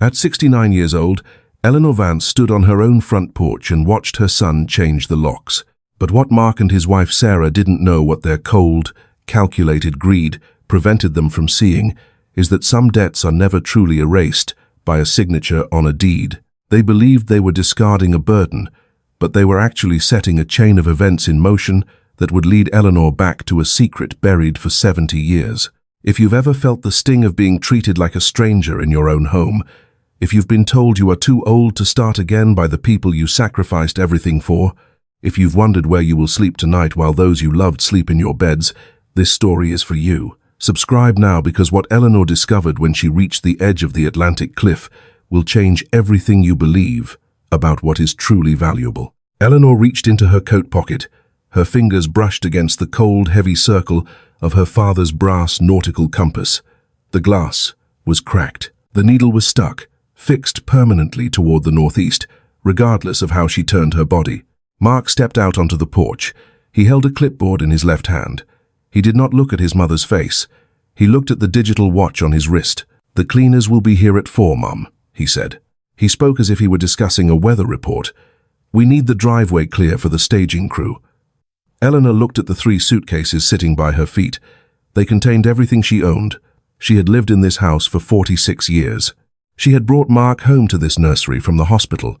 At 69 years old, Eleanor Vance stood on her own front porch and watched her son change the locks. But what Mark and his wife Sarah didn't know, what their cold, calculated greed prevented them from seeing, is that some debts are never truly erased by a signature on a deed. They believed they were discarding a burden, but they were actually setting a chain of events in motion that would lead Eleanor back to a secret buried for 70 years. If you've ever felt the sting of being treated like a stranger in your own home, if you've been told you are too old to start again by the people you sacrificed everything for, if you've wondered where you will sleep tonight while those you loved sleep in your beds, this story is for you. Subscribe now, because what Eleanor discovered when she reached the edge of the Atlantic cliff will change everything you believe about what is truly valuable. Eleanor reached into her coat pocket. Her fingers brushed against the cold, heavy circle of her father's brass nautical compass. The glass was cracked. The needle was stuck, fixed permanently toward the northeast, regardless of how she turned her body. Mark stepped out onto the porch. He held a clipboard in his left hand. He did not look at his mother's face. He looked at the digital watch on his wrist. "The cleaners will be here at 4, Mum," he said. He spoke as if he were discussing a weather report. "We need the driveway clear for the staging crew." Eleanor looked at the 3 suitcases sitting by her feet. They contained everything she owned. She had lived in this house for 46 years. She had brought Mark home to this nursery from the hospital.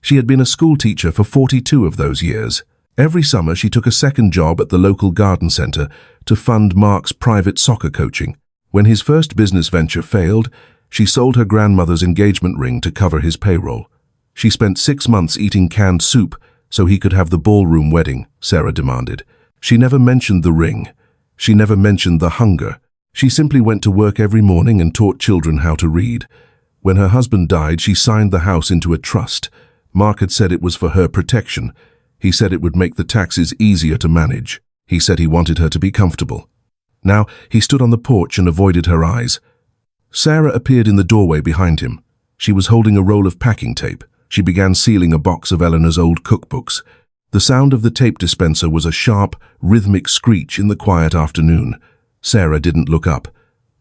She had been a school teacher for 42 of those years. Every summer she took a second job at the local garden center to fund Mark's private soccer coaching. When his first business venture failed, she sold her grandmother's engagement ring to cover his payroll. She spent 6 months eating canned soup so he could have the ballroom wedding, Sarah demanded. She never mentioned the ring. She never mentioned the hunger. She simply went to work every morning and taught children how to read. When her husband died, she signed the house into a trust. Mark had said it was for her protection. He said it would make the taxes easier to manage. He said he wanted her to be comfortable. Now, he stood on the porch and avoided her eyes. Sarah appeared in the doorway behind him. She was holding a roll of packing tape. She began sealing a box of Eleanor's old cookbooks. The sound of the tape dispenser was a sharp, rhythmic screech in the quiet afternoon. Sarah didn't look up.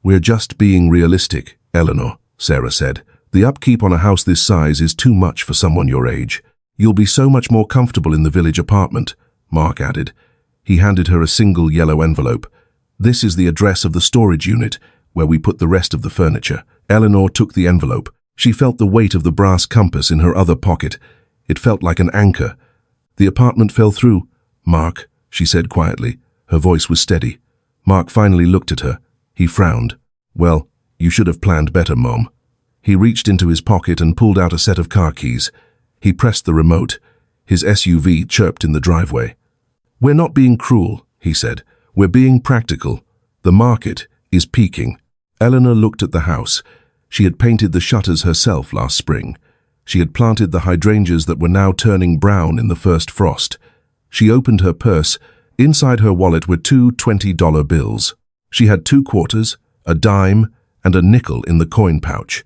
"We're just being realistic, Eleanor," Sarah said. "The upkeep on a house this size is too much for someone your age. You'll be so much more comfortable in the village apartment," Mark added. He handed her a single yellow envelope. "This is the address of the storage unit, where we put the rest of the furniture." Eleanor took the envelope. She felt the weight of the brass compass in her other pocket. It felt like an anchor. "The apartment fell through, Mark," she said quietly. Her voice was steady. Mark finally looked at her. He frowned. "Well, you should have planned better, Mom." He reached into his pocket and pulled out a set of car keys. He pressed the remote. His SUV chirped in the driveway. "We're not being cruel," he said. "We're being practical. The market is peaking." Eleanor looked at the house. She had painted the shutters herself last spring. She had planted the hydrangeas that were now turning brown in the first frost. She opened her purse. Inside her wallet were 2 $20 bills. She had 2 quarters, a dime, and a nickel in the coin pouch.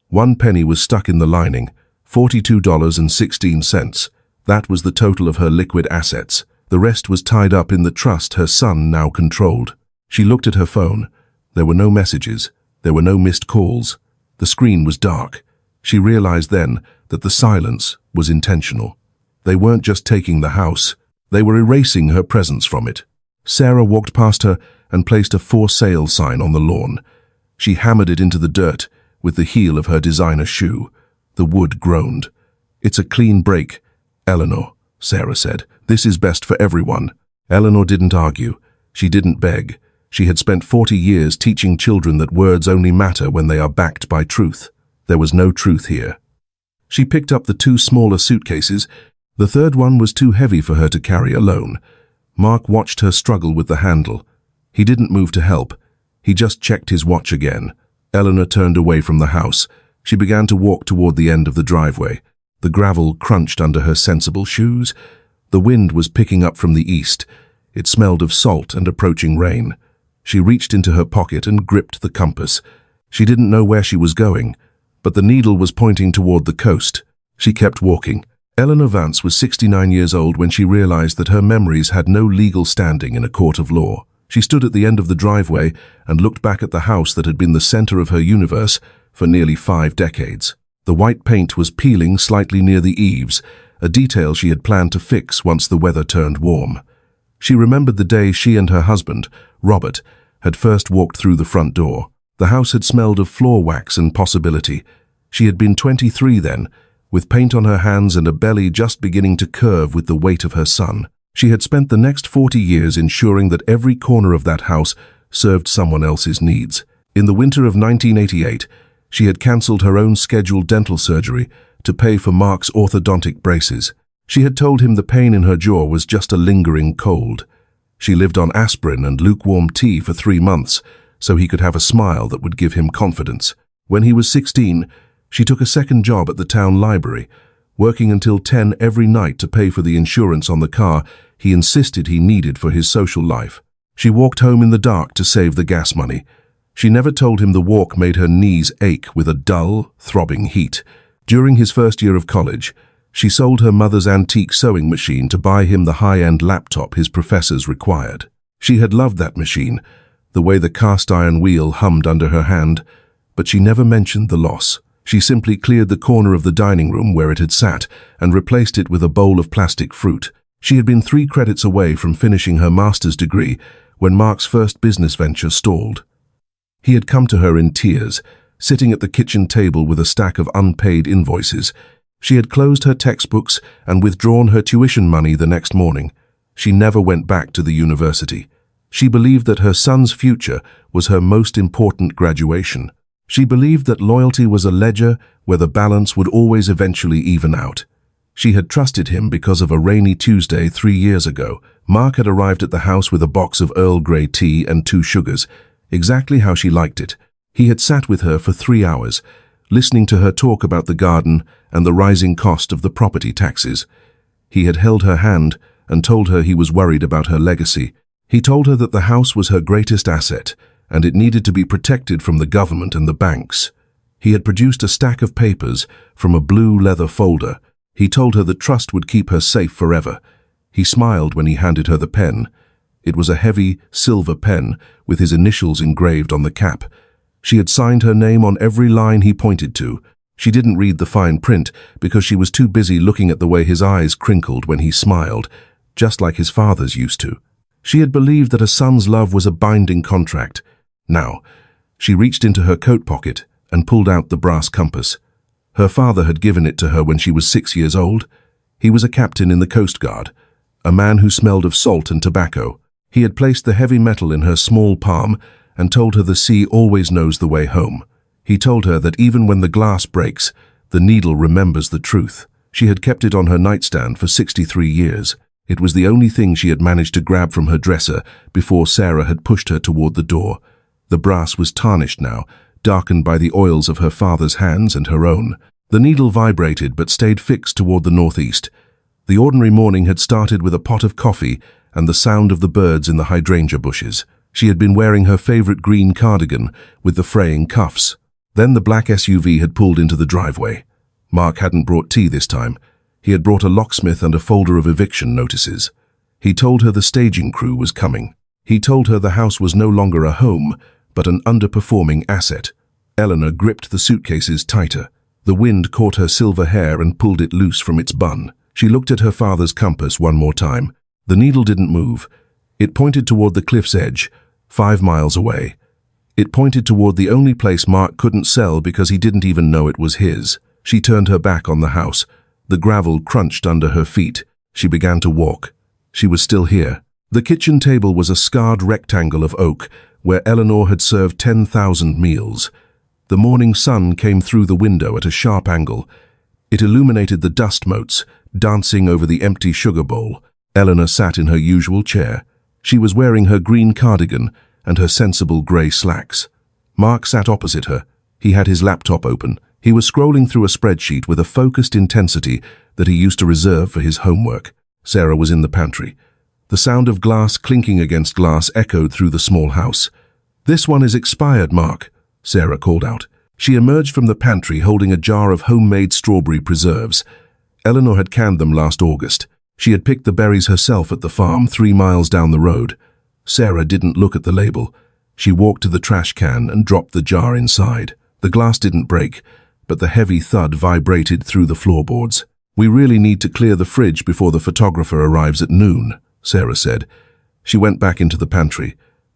1 penny was stuck in the lining, $42.16. That was the total of her liquid assets. The rest was tied up in the trust her son now controlled. She looked at her phone. There were no messages. There were no missed calls. The screen was dark. She realized then that the silence was intentional. They weren't just taking the house. They were erasing her presence from it. Sarah walked past her and placed a "for sale" sign on the lawn. She hammered it into the dirt with the heel of her designer shoe. The wood groaned. "It's a clean break, Eleanor," Sarah said. "This is best for everyone." Eleanor didn't argue. She didn't beg. She had spent 40 years teaching children that words only matter when they are backed by truth. There was no truth here. She picked up the 2 smaller suitcases. The third one was too heavy for her to carry alone. Mark watched her struggle with the handle. He didn't move to help. He just checked his watch again. Eleanor turned away from the house. She began to walk toward the end of the driveway. The gravel crunched under her sensible shoes. The wind was picking up from the east. It smelled of salt and approaching rain. She reached into her pocket and gripped the compass. She didn't know where she was going, but the needle was pointing toward the coast. She kept walking. Eleanor Vance was 69 years old when she realized that her memories had no legal standing in a court of law. She stood at the end of the driveway and looked back at the house that had been the center of her universe for nearly 5 decades. The white paint was peeling slightly near the eaves, a detail she had planned to fix once the weather turned warm. She remembered the day she and her husband, Robert, had first walked through the front door. The house had smelled of floor wax and possibility. She had been 23 then, with paint on her hands and a belly just beginning to curve with the weight of her son. She had spent the next 40 years ensuring that every corner of that house served someone else's needs. In the winter of 1988, she had cancelled her own scheduled dental surgery to pay for Mark's orthodontic braces. She had told him the pain in her jaw was just a lingering cold. She lived on aspirin and lukewarm tea for 3 months so he could have a smile that would give him confidence. When he was 16, she took a second job at the town library, working until 10 every night to pay for the insurance on the car he insisted he needed for his social life. She walked home in the dark to save the gas money. She never told him the walk made her knees ache with a dull, throbbing heat. During his first year of college, she sold her mother's antique sewing machine to buy him the high-end laptop his professors required. She had loved that machine, the way the cast-iron wheel hummed under her hand, but she never mentioned the loss. She simply cleared the corner of the dining room where it had sat and replaced it with a bowl of plastic fruit. She had been 3 credits away from finishing her master's degree when Mark's first business venture stalled. He had come to her in tears, sitting at the kitchen table with a stack of unpaid invoices. She had closed her textbooks and withdrawn her tuition money the next morning. She never went back to the university. She believed that her son's future was her most important graduation. She believed that loyalty was a ledger where the balance would always eventually even out. She had trusted him because of a rainy Tuesday 3 years ago. Mark had arrived at the house with a box of Earl Grey tea and 2 sugars, exactly how she liked it. He had sat with her for 3 hours, listening to her talk about the garden and the rising cost of the property taxes. He had held her hand and told her he was worried about her legacy. He told her that the house was her greatest asset, and it needed to be protected from the government and the banks. He had produced a stack of papers from a blue leather folder. He told her that trust would keep her safe forever. He smiled when he handed her the pen. It was a heavy, silver pen with his initials engraved on the cap. She had signed her name on every line he pointed to. She didn't read the fine print because she was too busy looking at the way his eyes crinkled when he smiled, just like his father's used to. She had believed that a son's love was a binding contract. Now, she reached into her coat pocket and pulled out the brass compass. Her father had given it to her when she was 6 years old. He was a captain in the Coast Guard, a man who smelled of salt and tobacco. He had placed the heavy metal in her small palm and told her the sea always knows the way home. He told her that even when the glass breaks, the needle remembers the truth. She had kept it on her nightstand for 63 years. It was the only thing she had managed to grab from her dresser before Sarah had pushed her toward the door. The brass was tarnished now, darkened by the oils of her father's hands and her own. The needle vibrated but stayed fixed toward the northeast. The ordinary morning had started with a pot of coffee and the sound of the birds in the hydrangea bushes. She had been wearing her favorite green cardigan with the fraying cuffs. Then the black SUV had pulled into the driveway. Mark hadn't brought tea this time. He had brought a locksmith and a folder of eviction notices. He told her the staging crew was coming. He told her the house was no longer a home, but an underperforming asset. Eleanor gripped the suitcases tighter. The wind caught her silver hair and pulled it loose from its bun. She looked at her father's compass one more time. The needle didn't move. It pointed toward the cliff's edge, 5 miles away. It pointed toward the only place Mark couldn't sell because he didn't even know it was his. She turned her back on the house. The gravel crunched under her feet. She began to walk. She was still here. The kitchen table was a scarred rectangle of oak where Eleanor had served 10,000 meals. The morning sun came through the window at a sharp angle. It illuminated the dust motes, dancing over the empty sugar bowl. Eleanor sat in her usual chair. She was wearing her green cardigan and her sensible grey slacks. Mark sat opposite her. He had his laptop open. He was scrolling through a spreadsheet with a focused intensity that he used to reserve for his homework. Sarah was in the pantry. The sound of glass clinking against glass echoed through the small house. "This one is expired, Mark," Sarah called out. She emerged from the pantry holding a jar of homemade strawberry preserves. Eleanor had canned them last August. She had picked the berries herself at the farm 3 miles down the road. Sarah didn't look at the label. She walked to the trash can and dropped the jar inside. The glass didn't break, but the heavy thud vibrated through the floorboards. "We really need to clear the fridge before the photographer arrives at noon," Sarah said. She went back into the pantry.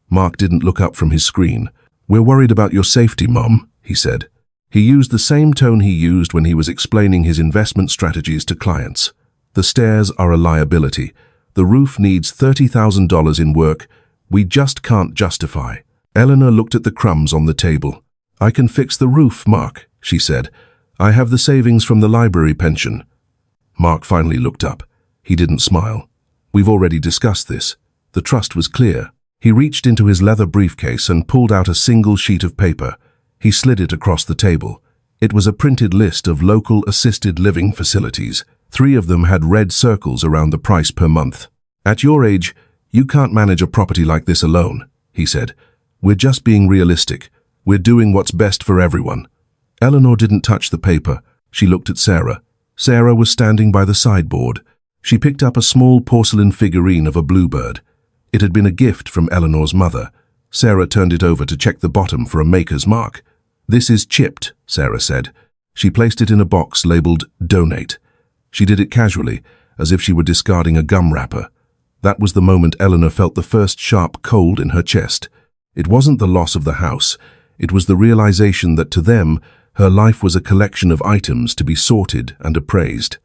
Mark didn't look up from his screen. "We're worried about your safety, Mom," he said. He used the same tone he used when he was explaining his investment strategies to clients. "The stairs are a liability. The roof needs $30,000 in work we just can't justify." Eleanor looked at the crumbs on the table. "I can fix the roof, Mark," she said. "I have the savings from the library pension." Mark finally looked up. He didn't smile. "We've already discussed this." The trust was clear. He reached into his leather briefcase and pulled out a single sheet of paper. He slid it across the table. It was a printed list of local assisted living facilities. 3 of them had red circles around the price per month. "At your age, you can't manage a property like this alone," he said. "We're just being realistic. We're doing what's best for everyone." Eleanor didn't touch the paper. She looked at Sarah. Sarah was standing by the sideboard. She picked up a small porcelain figurine of a bluebird. It had been a gift from Eleanor's mother. Sarah turned it over to check the bottom for a maker's mark. "This is chipped," Sarah said. She placed it in a box labeled "Donate." She did it casually, as if she were discarding a gum wrapper. That was the moment Eleanor felt the first sharp cold in her chest. It wasn't the loss of the house. It was the realization that to them, her life was a collection of items to be sorted and appraised.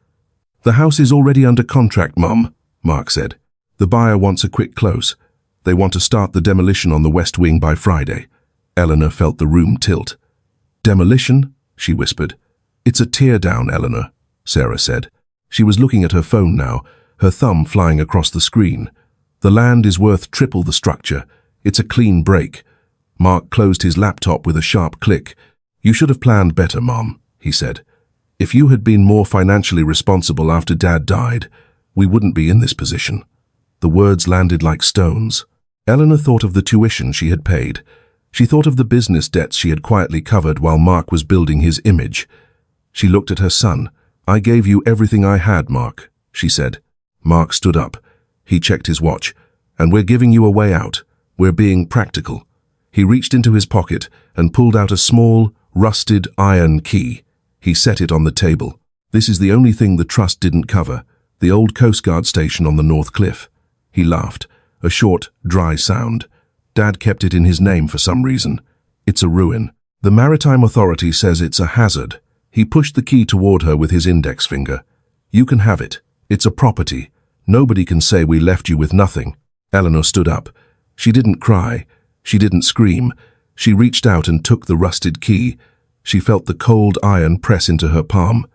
"The house is already under contract, Mum," Mark said. "The buyer wants a quick close. They want to start the demolition on the west wing by Friday." Eleanor felt the room tilt. "Demolition?" she whispered. "It's a tear-down, Eleanor," Sarah said. She was looking at her phone now, her thumb flying across the screen. "The land is worth triple the structure. It's a clean break." Mark closed his laptop with a sharp click. "You should have planned better, Mom," he said. "If you had been more financially responsible after Dad died, we wouldn't be in this position." The words landed like stones. Eleanor thought of the tuition she had paid. She thought of the business debts she had quietly covered while Mark was building his image. She looked at her son. "I gave you everything I had, Mark," she said. Mark stood up. He checked his watch. "And we're giving you a way out. We're being practical." He reached into his pocket and pulled out a small, rusted iron key. He set it on the table. "This is the only thing the trust didn't cover, the old Coast Guard station on the North Cliff." He laughed, a short, dry sound. "Dad kept it in his name for some reason. It's a ruin. The Maritime Authority says it's a hazard." He pushed the key toward her with his index finger. "You can have it. It's a property. Nobody can say we left you with nothing." Eleanor stood up. She didn't cry. She didn't scream. She reached out and took the rusted key. She felt the cold iron press into her palm.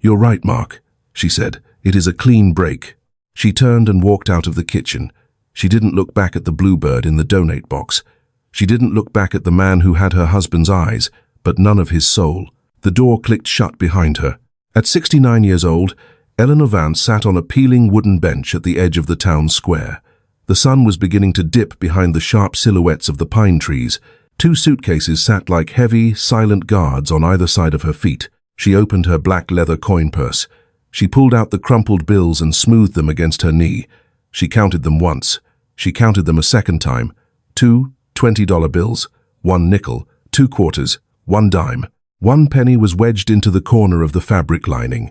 "You're right, Mark," she said. "It is a clean break." She turned and walked out of the kitchen. She didn't look back at the bluebird in the donate box. She didn't look back at the man who had her husband's eyes, but none of his soul. The door clicked shut behind her. At 69 years old, Eleanor Vance sat on a peeling wooden bench at the edge of the town square. The sun was beginning to dip behind the sharp silhouettes of the pine trees. 2 suitcases sat like heavy, silent guards on either side of her feet. She opened her black leather coin purse. She pulled out the crumpled bills and smoothed them against her knee. She counted them once. She counted them a second time. 2 $20 bills, 1 nickel, 2 quarters, 1 dime. 1 penny was wedged into the corner of the fabric lining.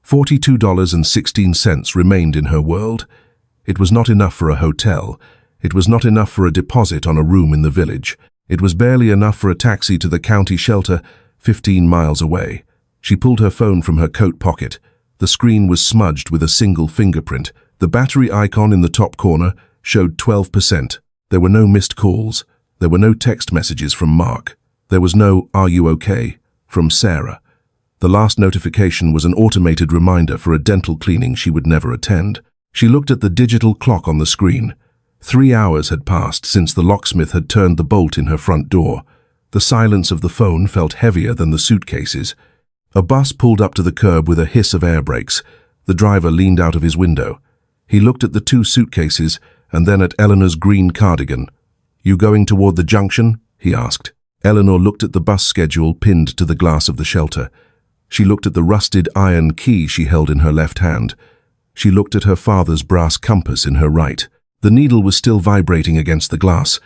$42.16 remained in her world. It was not enough for a hotel. It was not enough for a deposit on a room in the village. It was barely enough for a taxi to the county shelter 15 miles away. She pulled her phone from her coat pocket. The screen was smudged with a single fingerprint. The battery icon in the top corner showed 12%. There were no missed calls. There were no text messages from Mark. There was no "Are you okay?" from Sarah. The last notification was an automated reminder for a dental cleaning she would never attend. She looked at the digital clock on the screen. 3 hours had passed since the locksmith had turned the bolt in her front door. The silence of the phone felt heavier than the suitcases. A bus pulled up to the curb with a hiss of air brakes. The driver leaned out of his window. He looked at the 2 suitcases and then at Eleanor's green cardigan. "You going toward the junction?" he asked. Eleanor looked at the bus schedule pinned to the glass of the shelter. She looked at the rusted iron key she held in her left hand. She looked at her father's brass compass in her right. The needle was still vibrating against the glass.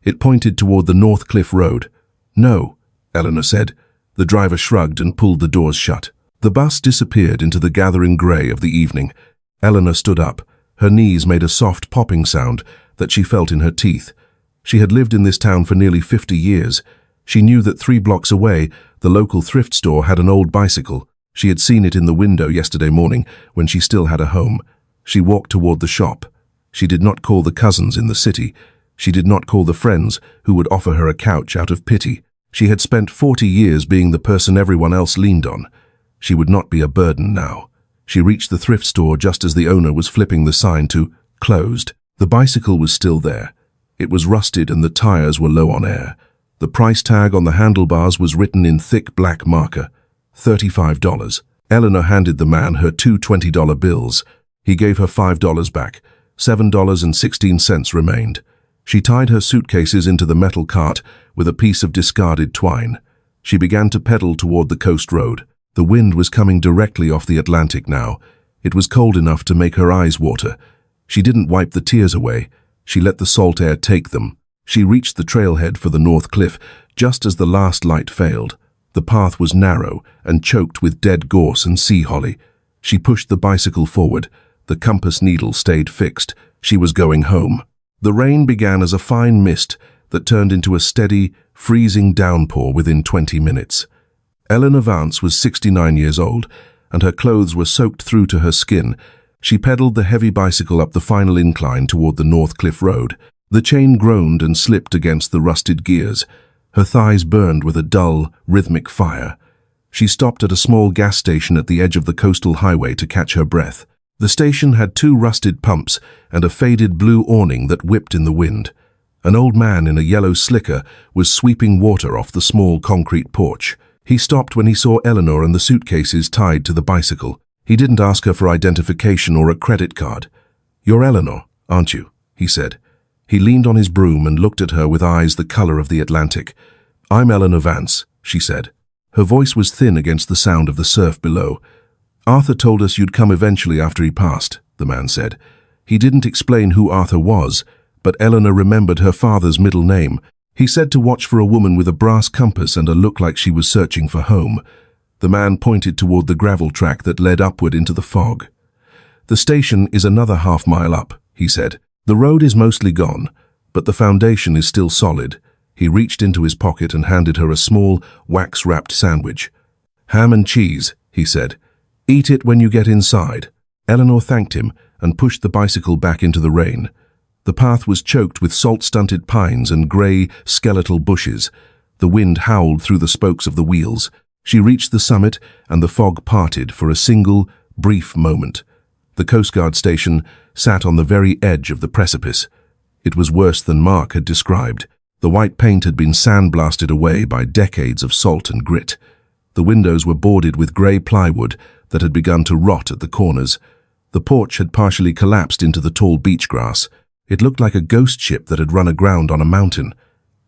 It pointed toward the North Cliff Road. "No," Eleanor said. The driver shrugged and pulled the doors shut. The bus disappeared into the gathering grey of the evening. Eleanor stood up. Her knees made a soft popping sound that she felt in her teeth. She had lived in this town for nearly 50 years. She knew that 3 blocks away, the local thrift store had an old bicycle. She had seen it in the window yesterday morning when she still had a home. She walked toward the shop. She did not call the cousins in the city. She did not call the friends who would offer her a couch out of pity. She had spent 40 years being the person everyone else leaned on. She would not be a burden now. She reached the thrift store just as the owner was flipping the sign to closed. The bicycle was still there. It was rusted and the tires were low on air. The price tag on the handlebars was written in thick black marker. $35. Eleanor handed the man her 2 $20 bills. He gave her $5 back. $7.16 remained. She tied her suitcases into the metal cart with a piece of discarded twine. She began to pedal toward the coast road. The wind was coming directly off the Atlantic now. It was cold enough to make her eyes water. She didn't wipe the tears away. She let the salt air take them. She reached the trailhead for the North Cliff just as the last light failed. The path was narrow and choked with dead gorse and sea holly. She pushed the bicycle forward. The compass needle stayed fixed. She was going home. The rain began as a fine mist that turned into a steady, freezing downpour within 20 minutes. Eleanor Vance was 69 years old, and her clothes were soaked through to her skin. She pedaled the heavy bicycle up the final incline toward the North Cliff Road. The chain groaned and slipped against the rusted gears. Her thighs burned with a dull, rhythmic fire. She stopped at a small gas station at the edge of the coastal highway to catch her breath. The station had 2 rusted pumps and a faded blue awning that whipped in the wind. An old man in a yellow slicker was sweeping water off the small concrete porch. He stopped when he saw Eleanor and the suitcases tied to the bicycle. He didn't ask her for identification or a credit card. "You're Eleanor, aren't you?" he said. He leaned on his broom and looked at her with eyes the color of the Atlantic. "I'm Eleanor Vance," she said. Her voice was thin against the sound of the surf below. "Arthur told us you'd come eventually after he passed," the man said. He didn't explain who Arthur was, but Eleanor remembered her father's middle name. He said to watch for a woman with a brass compass and a look like she was searching for home. The man pointed toward the gravel track that led upward into the fog. "The station is another half-mile up," he said. "The road is mostly gone, but the foundation is still solid." He reached into his pocket and handed her a small, wax-wrapped sandwich. "Ham and cheese," he said. "Eat it when you get inside." Eleanor thanked him and pushed the bicycle back into the rain. The path was choked with salt-stunted pines and grey, skeletal bushes. The wind howled through the spokes of the wheels. She reached the summit and the fog parted for a single, brief moment. The Coast Guard station sat on the very edge of the precipice. It was worse than Mark had described. The white paint had been sandblasted away by decades of salt and grit. The windows were boarded with grey plywood that had begun to rot at the corners. The porch had partially collapsed into the tall beach grass. It looked like a ghost ship that had run aground on a mountain.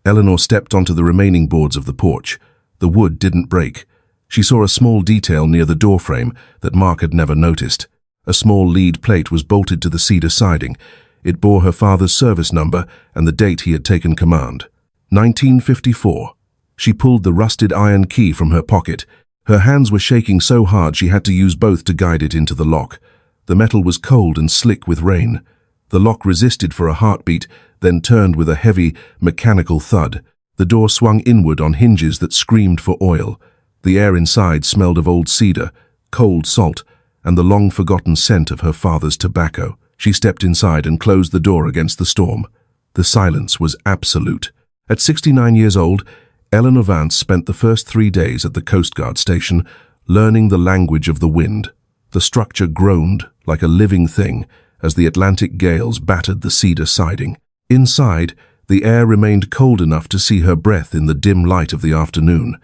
Eleanor stepped onto the remaining boards of the porch. The wood didn't break. She saw a small detail near the doorframe that Mark had never noticed. A small lead plate was bolted to the cedar siding. It bore her father's service number and the date he had taken command. 1954. She pulled the rusted iron key from her pocket. Her hands were shaking so hard she had to use both to guide it into the lock. The metal was cold and slick with rain. The lock resisted for a heartbeat, then turned with a heavy, mechanical thud. The door swung inward on hinges that screamed for oil. The air inside smelled of old cedar, cold salt, and the long-forgotten scent of her father's tobacco. She stepped inside and closed the door against the storm. The silence was absolute. At 69 years old, Eleanor Vance spent the first 3 days at the Coast Guard station learning the language of the wind. The structure groaned like a living thing as the Atlantic gales battered the cedar siding. Inside, the air remained cold enough to see her breath in the dim light of the afternoon.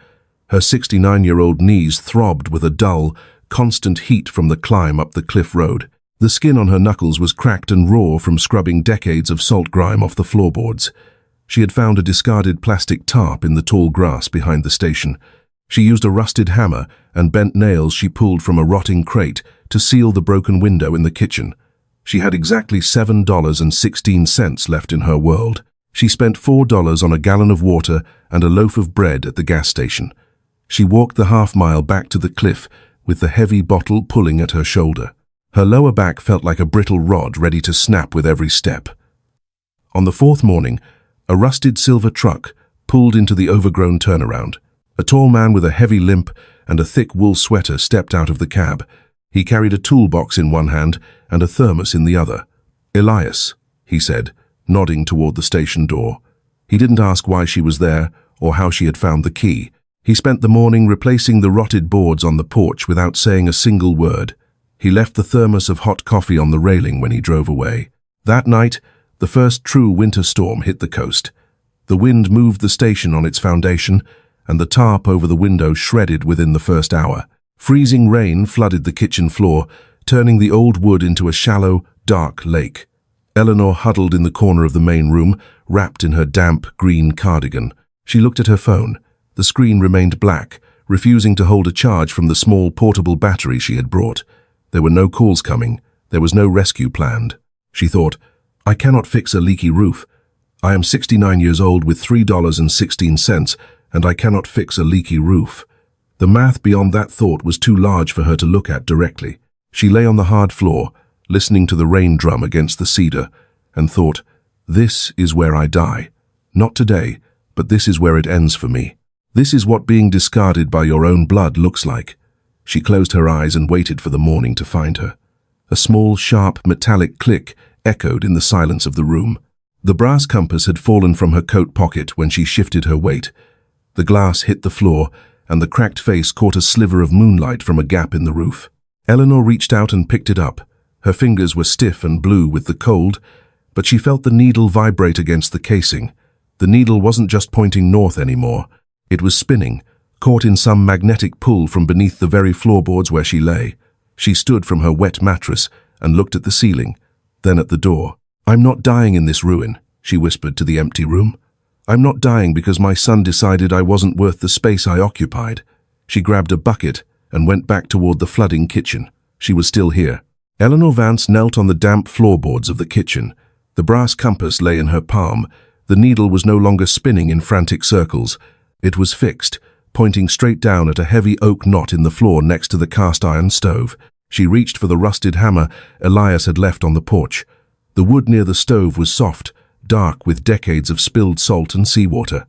Her 69-year-old knees throbbed with a dull, constant heat from the climb up the cliff road. The skin on her knuckles was cracked and raw from scrubbing decades of salt grime off the floorboards. She had found a discarded plastic tarp in the tall grass behind the station. She used a rusted hammer and bent nails she pulled from a rotting crate to seal the broken window in the kitchen. She had exactly $7.16 left in her world. She spent $4 on a gallon of water and a loaf of bread at the gas station. She walked the half-mile back to the cliff with the heavy bottle pulling at her shoulder. Her lower back felt like a brittle rod ready to snap with every step. On the fourth morning, a rusted silver truck pulled into the overgrown turnaround. A tall man with a heavy limp and a thick wool sweater stepped out of the cab. He carried a toolbox in one hand and a thermos in the other. "Elias," he said, nodding toward the station door. He didn't ask why she was there or how she had found the key. He spent the morning replacing the rotted boards on the porch without saying a single word. He left the thermos of hot coffee on the railing when he drove away. That night, the first true winter storm hit the coast. The wind moved the station on its foundation, and the tarp over the window shredded within the first hour. Freezing rain flooded the kitchen floor, turning the old wood into a shallow, dark lake. Eleanor huddled in the corner of the main room, wrapped in her damp, green cardigan. She looked at her phone. The screen remained black, refusing to hold a charge from the small portable battery she had brought. There were no calls coming. There was no rescue planned. She thought, "I cannot fix a leaky roof. I am 69 years old with $3.16, and I cannot fix a leaky roof." The math beyond that thought was too large for her to look at directly. She lay on the hard floor, listening to the rain drum against the cedar, and thought, "This is where I die. Not today, but this is where it ends for me. This is what being discarded by your own blood looks like." She closed her eyes and waited for the morning to find her. A small, sharp, metallic click echoed in the silence of the room. The brass compass had fallen from her coat pocket when she shifted her weight. The glass hit the floor, and the cracked face caught a sliver of moonlight from a gap in the roof. Eleanor reached out and picked it up. Her fingers were stiff and blue with the cold, but she felt the needle vibrate against the casing. The needle wasn't just pointing north anymore. It was spinning, caught in some magnetic pull from beneath the very floorboards where she lay. She stood from her wet mattress and looked at the ceiling, then at the door. "I'm not dying in this ruin," she whispered to the empty room. "I'm not dying because my son decided I wasn't worth the space I occupied." She grabbed a bucket and went back toward the flooding kitchen. She was still here. Eleanor Vance knelt on the damp floorboards of the kitchen. The brass compass lay in her palm. The needle was no longer spinning in frantic circles. It was fixed, pointing straight down at a heavy oak knot in the floor next to the cast-iron stove. She reached for the rusted hammer Elias had left on the porch. The wood near the stove was soft, dark with decades of spilled salt and seawater.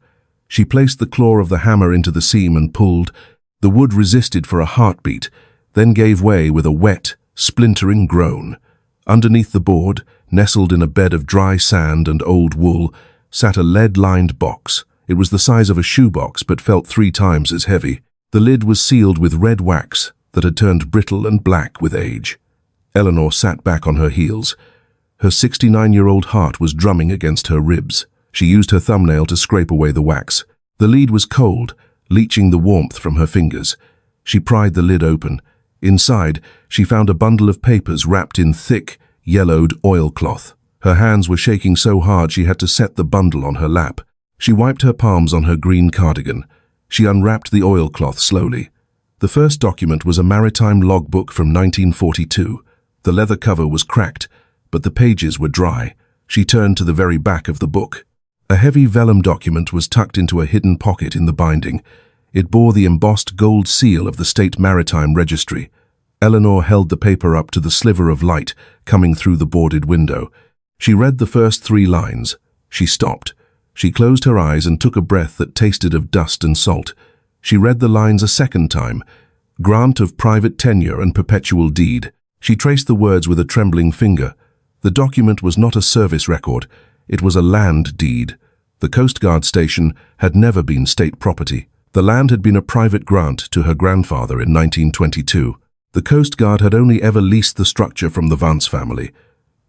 She placed the claw of the hammer into the seam and pulled. The wood resisted for a heartbeat, then gave way with a wet, splintering groan. Underneath the board, nestled in a bed of dry sand and old wool, sat a lead-lined box. It was the size of a shoebox but felt 3 times as heavy. The lid was sealed with red wax that had turned brittle and black with age. Eleanor sat back on her heels. Her 69-year-old heart was drumming against her ribs. She used her thumbnail to scrape away the wax. The lid was cold, leaching the warmth from her fingers. She pried the lid open. Inside, she found a bundle of papers wrapped in thick, yellowed oilcloth. Her hands were shaking so hard she had to set the bundle on her lap. She wiped her palms on her green cardigan. She unwrapped the oilcloth slowly. The first document was a maritime logbook from 1942. The leather cover was cracked, but the pages were dry. She turned to the very back of the book. A heavy vellum document was tucked into a hidden pocket in the binding. It bore the embossed gold seal of the State Maritime Registry. Eleanor held the paper up to the sliver of light coming through the boarded window. She read the first 3 lines. She stopped. She closed her eyes and took a breath that tasted of dust and salt. She read the lines a second time. "Grant of private tenure and perpetual deed." She traced the words with a trembling finger. The document was not a service record. It was a land deed. The Coast Guard station had never been state property. The land had been a private grant to her grandfather in 1922. The Coast Guard had only ever leased the structure from the Vance family.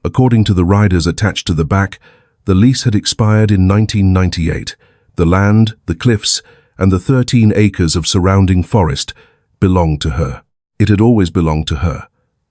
According to the riders attached to the back, the lease had expired in 1998. The land, the cliffs, and the 13 acres of surrounding forest belonged to her. It had always belonged to her.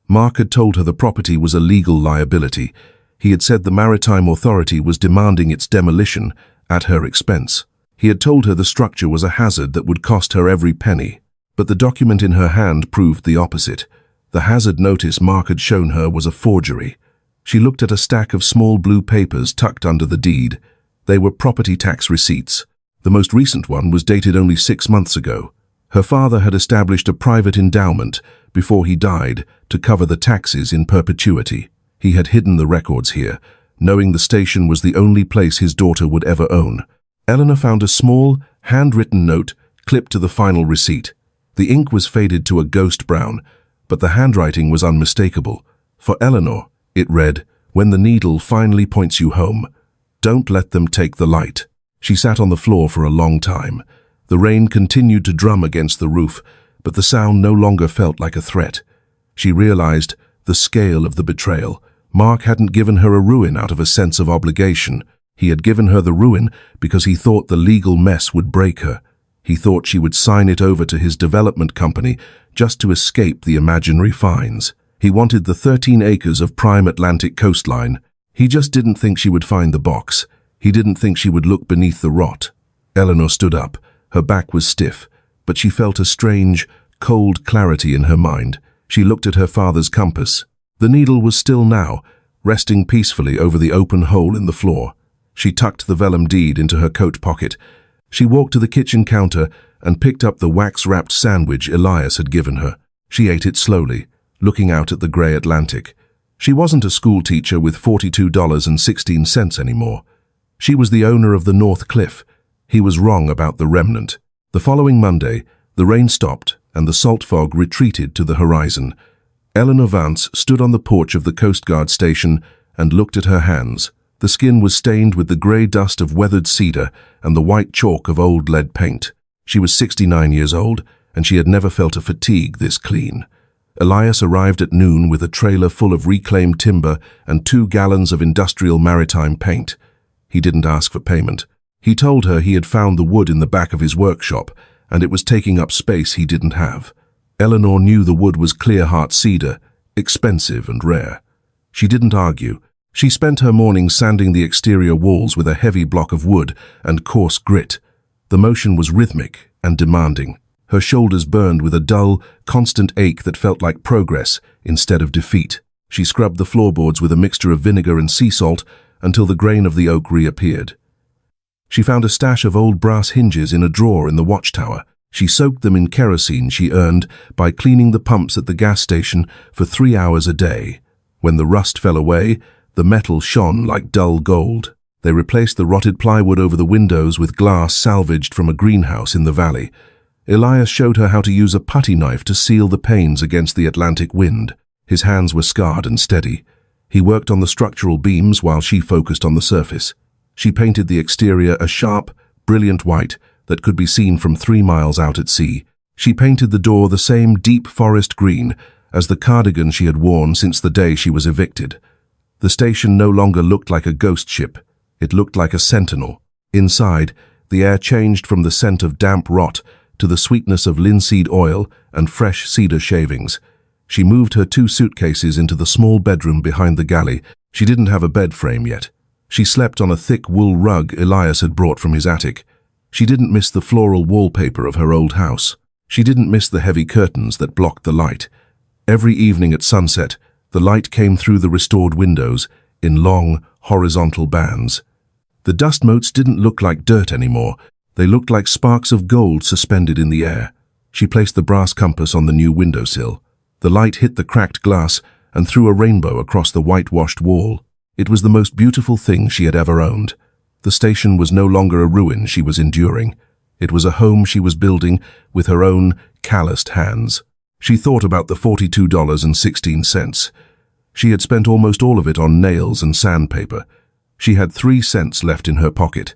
Mark had told her the property was a legal liability. He had said the Maritime Authority was demanding its demolition at her expense. He had told her the structure was a hazard that would cost her every penny. But the document in her hand proved the opposite. The hazard notice Mark had shown her was a forgery. She looked at a stack of small blue papers tucked under the deed. They were property tax receipts. The most recent one was dated only 6 months ago. Her father had established a private endowment before he died to cover the taxes in perpetuity. He had hidden the records here, knowing the station was the only place his daughter would ever own. Eleanor found a small, handwritten note clipped to the final receipt. The ink was faded to a ghost brown, but the handwriting was unmistakable. For Eleanor, it read, "When the needle finally points you home, don't let them take the light." She sat on the floor for a long time. The rain continued to drum against the roof, but the sound no longer felt like a threat. She realized the scale of the betrayal. Mark hadn't given her a ruin out of a sense of obligation. He had given her the ruin because he thought the legal mess would break her. He thought she would sign it over to his development company just to escape the imaginary fines. He wanted the 13 acres of prime Atlantic coastline. He just didn't think she would find the box. He didn't think she would look beneath the rot. Eleanor stood up. Her back was stiff, but she felt a strange, cold clarity in her mind. She looked at her father's compass. The needle was still now, resting peacefully over the open hole in the floor. She tucked the vellum deed into her coat pocket. She walked to the kitchen counter and picked up the wax-wrapped sandwich Elias had given her. She ate it slowly, looking out at the grey Atlantic. She wasn't a school teacher with $42.16 anymore. She was the owner of the North Cliff. He was wrong about the remnant. The following Monday, the rain stopped and the salt fog retreated to the horizon. Eleanor Vance stood on the porch of the Coast Guard station and looked at her hands. The skin was stained with the grey dust of weathered cedar and the white chalk of old lead paint. She was 69 years old, and she had never felt a fatigue this clean. Elias arrived at noon with a trailer full of reclaimed timber and 2 gallons of industrial maritime paint. He didn't ask for payment. He told her he had found the wood in the back of his workshop, and it was taking up space he didn't have. Eleanor knew the wood was Clearheart cedar, expensive and rare. She didn't argue. She spent her mornings sanding the exterior walls with a heavy block of wood and coarse grit. The motion was rhythmic and demanding. Her shoulders burned with a dull, constant ache that felt like progress instead of defeat. She scrubbed the floorboards with a mixture of vinegar and sea salt until the grain of the oak reappeared. She found a stash of old brass hinges in a drawer in the watchtower. She soaked them in kerosene she earned by cleaning the pumps at the gas station for 3 hours a day. When the rust fell away, the metal shone like dull gold. They replaced the rotted plywood over the windows with glass salvaged from a greenhouse in the valley. Elias showed her how to use a putty knife to seal the panes against the Atlantic wind. His hands were scarred and steady. He worked on the structural beams while she focused on the surface. She painted the exterior a sharp, brilliant white that could be seen from 3 miles out at sea. She painted the door the same deep forest green as the cardigan she had worn since the day she was evicted. The station no longer looked like a ghost ship. It looked like a sentinel. Inside, the air changed from the scent of damp rot to the sweetness of linseed oil and fresh cedar shavings. She moved her 2 suitcases into the small bedroom behind the galley. She didn't have a bed frame yet. She slept on a thick wool rug Elias had brought from his attic. She didn't miss the floral wallpaper of her old house. She didn't miss the heavy curtains that blocked the light. Every evening at sunset, the light came through the restored windows in long, horizontal bands. The dust motes didn't look like dirt anymore. They looked like sparks of gold suspended in the air. She placed the brass compass on the new windowsill. The light hit the cracked glass and threw a rainbow across the whitewashed wall. It was the most beautiful thing she had ever owned. The station was no longer a ruin she was enduring. It was a home she was building with her own calloused hands. She thought about the $42.16. She had spent almost all of it on nails and sandpaper. She had 3 cents left in her pocket.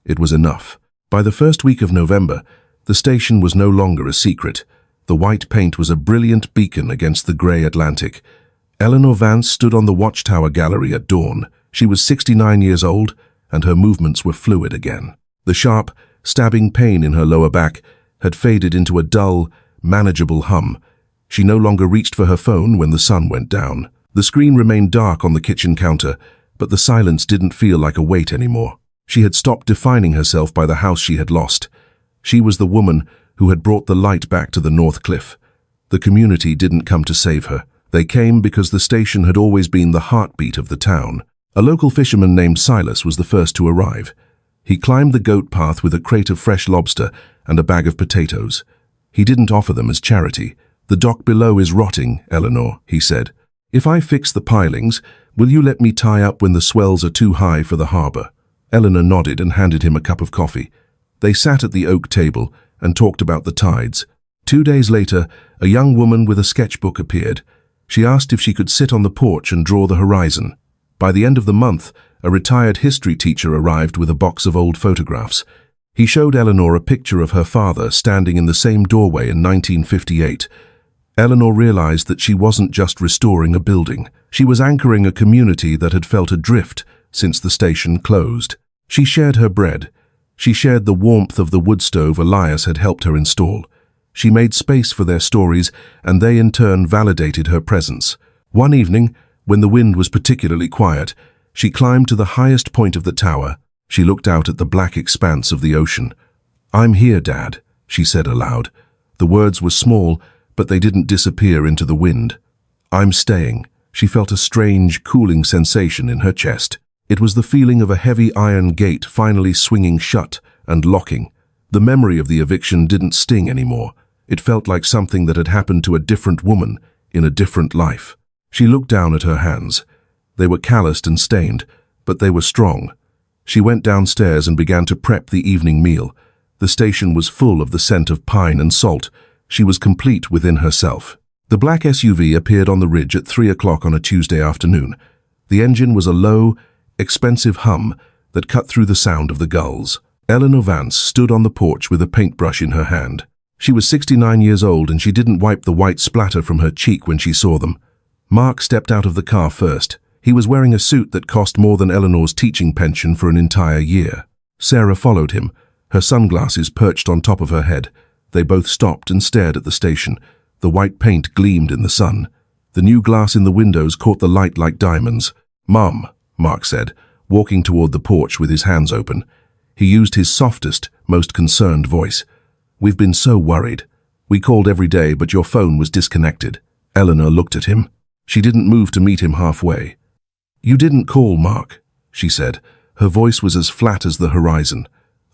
It was enough. By the first week of November, the station was no longer a secret. The white paint was a brilliant beacon against the grey Atlantic. Eleanor Vance stood on the watchtower gallery at dawn. She was 69 years old, and her movements were fluid again. The sharp, stabbing pain in her lower back had faded into a dull, manageable hum. She no longer reached for her phone when the sun went down. The screen remained dark on the kitchen counter, but the silence didn't feel like a weight anymore. She had stopped defining herself by the house she had lost. She was the woman who had brought the light back to the North Cliff. The community didn't come to save her. They came because the station had always been the heartbeat of the town. A local fisherman named Silas was the first to arrive. He climbed the goat path with a crate of fresh lobster and a bag of potatoes. He didn't offer them as charity. "The dock below is rotting, Eleanor," he said. "If I fix the pilings, will you let me tie up when the swells are too high for the harbor?" Eleanor nodded and handed him a cup of coffee. They sat at the oak table and talked about the tides. 2 days later, a young woman with a sketchbook appeared. She asked if she could sit on the porch and draw the horizon. By the end of the month, a retired history teacher arrived with a box of old photographs. He showed Eleanor a picture of her father standing in the same doorway in 1958. Eleanor realized that she wasn't just restoring a building. She was anchoring a community that had felt adrift since the station closed. She shared her bread. She shared the warmth of the wood stove Elias had helped her install. She made space for their stories, and they in turn validated her presence. One evening, when the wind was particularly quiet, she climbed to the highest point of the tower. She looked out at the black expanse of the ocean. "I'm here, Dad," she said aloud. The words were small, but they didn't disappear into the wind. "I'm staying." She felt a strange, cooling sensation in her chest. It was the feeling of a heavy iron gate finally swinging shut and locking. The memory of the eviction didn't sting anymore. It felt like something that had happened to a different woman in a different life. She looked down at her hands. They were calloused and stained, but they were strong. She went downstairs and began to prep the evening meal. The station was full of the scent of pine and salt. She was complete within herself. The black SUV appeared on the ridge at 3 o'clock on a Tuesday afternoon. The engine was a low, expensive hum that cut through the sound of the gulls. Eleanor Vance stood on the porch with a paintbrush in her hand. She was 69 years old and she didn't wipe the white splatter from her cheek when she saw them. Mark stepped out of the car first. He was wearing a suit that cost more than Eleanor's teaching pension for an entire year. Sarah followed him, her sunglasses perched on top of her head. They both stopped and stared at the station. The white paint gleamed in the sun. The new glass in the windows caught the light like diamonds. "Mum," Mark said, walking toward the porch with his hands open. He used his softest, most concerned voice. "We've been so worried. We called every day, but your phone was disconnected." Eleanor looked at him. She didn't move to meet him halfway. "You didn't call, Mark," she said. Her voice was as flat as the horizon.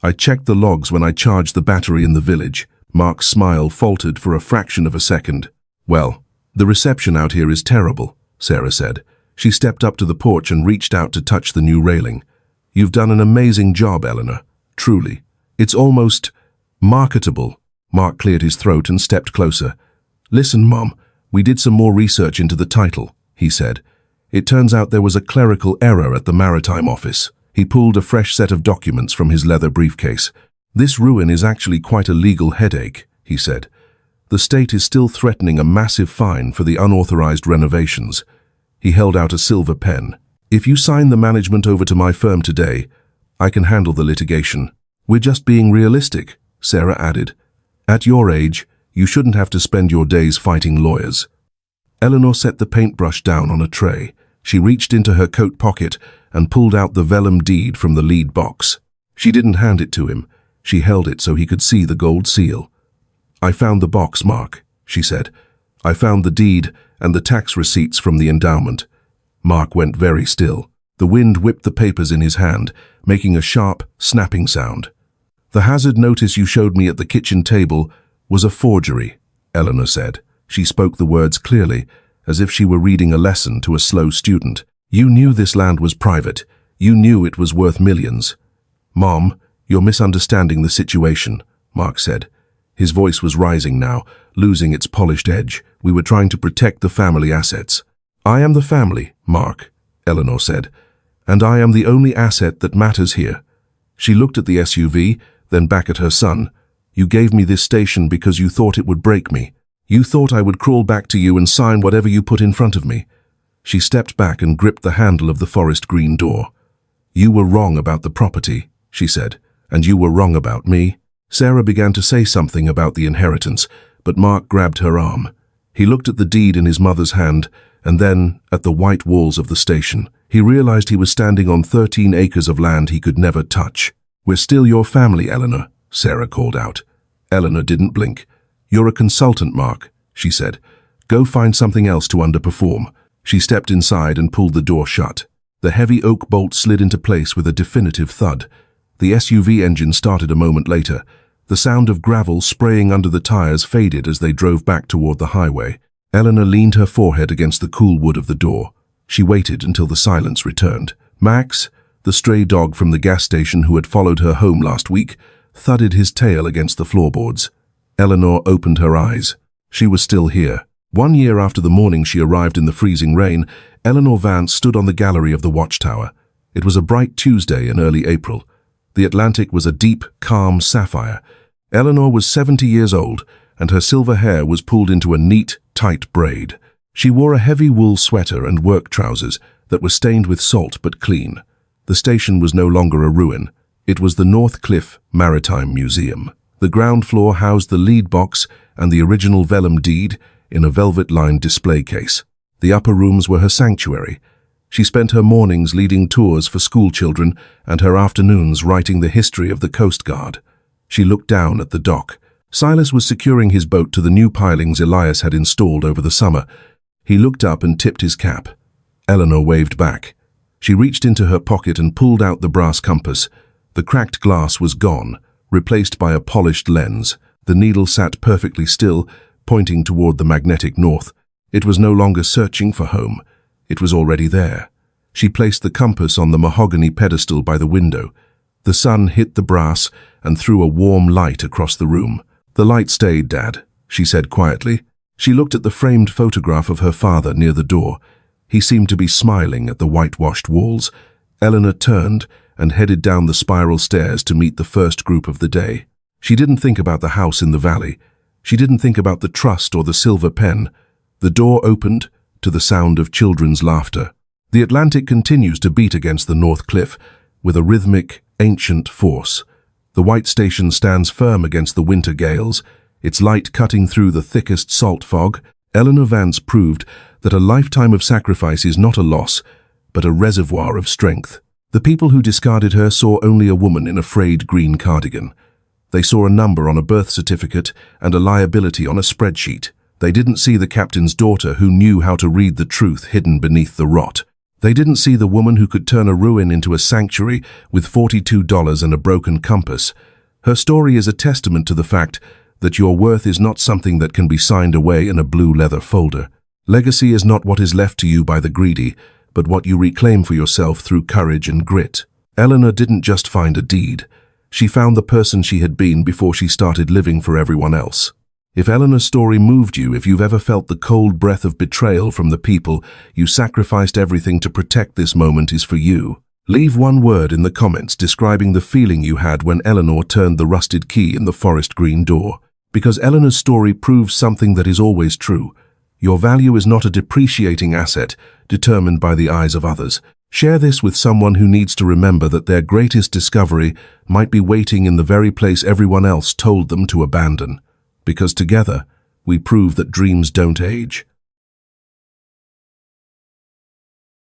"I checked the logs when I charged the battery in the village." Mark's smile faltered for a fraction of a second. "Well, the reception out here is terrible," Sarah said. She stepped up to the porch and reached out to touch the new railing. "You've done an amazing job, Eleanor. Truly. It's almost marketable." Mark cleared his throat and stepped closer. "Listen, Mom, we did some more research into the title," he said. "It turns out there was a clerical error at the maritime office." He pulled a fresh set of documents from his leather briefcase. "This ruin is actually quite a legal headache," he said. "The state is still threatening a massive fine for the unauthorized renovations." He held out a silver pen. "If you sign the management over to my firm today, I can handle the litigation." "We're just being realistic," Sarah added. "At your age, you shouldn't have to spend your days fighting lawyers." Eleanor set the paintbrush down on a tray. She reached into her coat pocket and pulled out the vellum deed from the lead box. She didn't hand it to him. She held it so he could see the gold seal. "I found the box, Mark," she said. "I found the deed and the tax receipts from the endowment." Mark went very still. The wind whipped the papers in his hand, making a sharp, snapping sound. "The hazard notice you showed me at the kitchen table was a forgery," Eleanor said. She spoke the words clearly, as if she were reading a lesson to a slow student. "You knew this land was private. You knew it was worth millions." "Mom, you're misunderstanding the situation," Mark said. His voice was rising now, losing its polished edge. "We were trying to protect the family assets." "I am the family, Mark," Eleanor said, "and I am the only asset that matters here." She looked at the SUV, then back at her son. "You gave me this station because you thought it would break me. You thought I would crawl back to you and sign whatever you put in front of me." She stepped back and gripped the handle of the forest green door. "You were wrong about the property," she said, "and you were wrong about me." Sarah began to say something about the inheritance, but Mark grabbed her arm. He looked at the deed in his mother's hand, and then at the white walls of the station. He realized he was standing on 13 acres of land he could never touch. "We're still your family, Eleanor," Sarah called out. Eleanor didn't blink. "You're a consultant, Mark," she said. "Go find something else to underperform." She stepped inside and pulled the door shut. The heavy oak bolt slid into place with a definitive thud. The SUV engine started a moment later. The sound of gravel spraying under the tires faded as they drove back toward the highway. Eleanor leaned her forehead against the cool wood of the door. She waited until the silence returned. Max, the stray dog from the gas station who had followed her home last week, thudded his tail against the floorboards. Eleanor opened her eyes. She was still here. 1 year after the morning she arrived in the freezing rain, Eleanor Vance stood on the gallery of the watchtower. It was a bright Tuesday in early April. The Atlantic was a deep, calm sapphire. Eleanor was 70 years old, and her silver hair was pulled into a neat, tight braid. She wore a heavy wool sweater and work trousers that were stained with salt but clean. The station was no longer a ruin. It was the North Cliff Maritime Museum. The ground floor housed the lead box and the original vellum deed in a velvet-lined display case. The upper rooms were her sanctuary. She spent her mornings leading tours for school children and her afternoons writing the history of the Coast Guard. She looked down at the dock. Silas was securing his boat to the new pilings Elias had installed over the summer. He looked up and tipped his cap. Eleanor waved back. She reached into her pocket and pulled out the brass compass. The cracked glass was gone, replaced by a polished lens. The needle sat perfectly still, pointing toward the magnetic north. It was no longer searching for home. It was already there. She placed the compass on the mahogany pedestal by the window. The sun hit the brass and threw a warm light across the room. "The light stayed, Dad," she said quietly. She looked at the framed photograph of her father near the door. He seemed to be smiling at the whitewashed walls. Eleanor turned and headed down the spiral stairs to meet the first group of the day. She didn't think about the house in the valley. She didn't think about the trust or the silver pen. The door opened to the sound of children's laughter. The Atlantic continues to beat against the North Cliff with a rhythmic, ancient force. The white station stands firm against the winter gales, its light cutting through the thickest salt fog. Eleanor Vance proved that a lifetime of sacrifice is not a loss, but a reservoir of strength. The people who discarded her saw only a woman in a frayed green cardigan. They saw a number on a birth certificate and a liability on a spreadsheet. They didn't see the captain's daughter who knew how to read the truth hidden beneath the rot. They didn't see the woman who could turn a ruin into a sanctuary with $42 and a broken compass. Her story is a testament to the fact that your worth is not something that can be signed away in a blue leather folder. Legacy is not what is left to you by the greedy, but what you reclaim for yourself through courage and grit. Eleanor didn't just find a deed. She found the person she had been before she started living for everyone else. If Eleanor's story moved you, if you've ever felt the cold breath of betrayal from the people you sacrificed everything to protect, this moment is for you. Leave one word in the comments describing the feeling you had when Eleanor turned the rusted key in the forest green door. Because Eleanor's story proves something that is always true. Your value is not a depreciating asset determined by the eyes of others. Share this with someone who needs to remember that their greatest discovery might be waiting in the very place everyone else told them to abandon. Because together, we prove that dreams don't age.